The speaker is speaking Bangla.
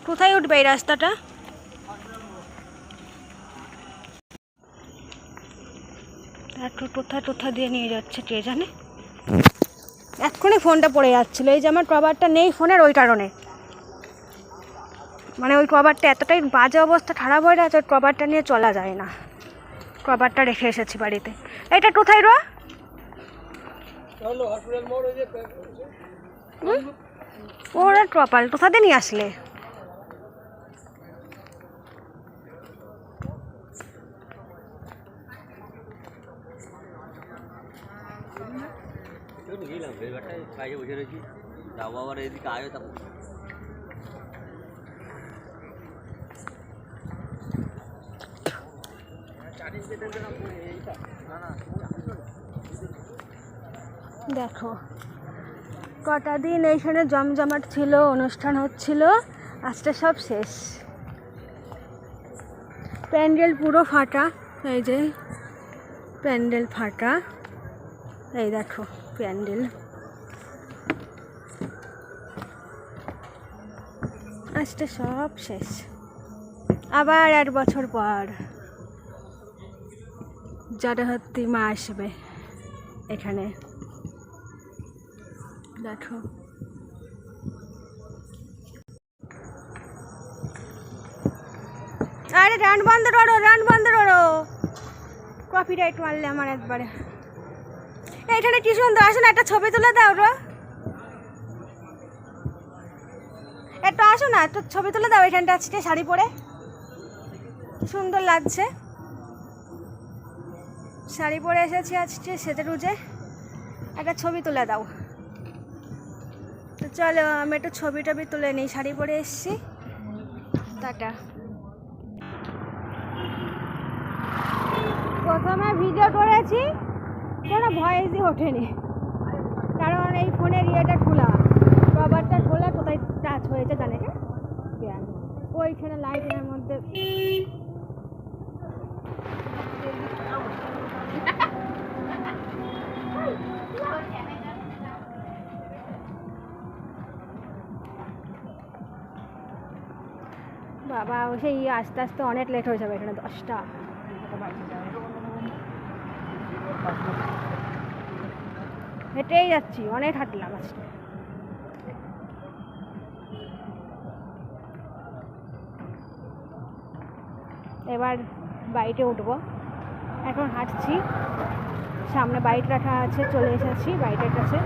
কোথায় উঠবে এই রাস্তাটা? কোথায় দিয়ে নিয়ে যাচ্ছে কে জানে। এক্ষুনি ফোনটা পড়ে যাচ্ছিলো, এই যে আমার কভারটা নেই ফোনের ওই কারণে। মানে ওই কভারটা এতটাই বাজে অবস্থা, খারাপ হয়ে গেছে, ওই কভারটা নিয়ে চলা যায় না। কভারটা রেখে এসেছি বাড়িতে। এটা কোথায় রো? ওরা কপাল কোথা দিয়ে নিয়ে আসলে? দেখো কটা দিন এইখানে জমজমাট ছিল, অনুষ্ঠান হচ্ছিল, আজকে সব শেষ। প্যান্ডেল পুরো ফাটা, এই যে প্যান্ডেল ফাটা, এই দেখো প্যান্ডেল। আজকে সব শেষ, আবার 1 বছর পর জগদ্ধাত্রী মা আসবে এখানে। দেখো আরে রান বন্ধ করো, রান বন্ধ করো, কপিরাইট মারলে আমার একবারে। এখানে কি সুন্দর, আসো না একটা ছবি তুলে দাও রো, একটু আসো না, একটু ছবি তুলে দাও এখানটা। আজকে শাড়ি পরে সুন্দর লাগছে, শাড়ি পরে এসেছি আজকে সেজে গুজে, একটা ছবি তুলে দাও। তো চলো আমি একটু ছবি টবি তুলে নিই, শাড়ি পরে এসেছি। টাটা। প্রথমে ভিডিও করেছি, কোনো ভয়েসই ওঠেনি, কারণ এই ফোনের ইয়েটা খোলা, কভারটা খোলা, কোথায় টাচ হয়েছে জানে না, ওইখানে লাইটের মধ্যে। বাবা সেই আস্তে আস্তে অনেক লেট হয়ে যাবে, এখানে 10টা। হেঁটেই যাচ্ছি, অনেক হাঁটলাম আজকে। এবার বাইকে উঠবো, এখন হাঁটছি, সামনে বাইক রাখা আছে, চলে এসেছি বাইকের কাছে।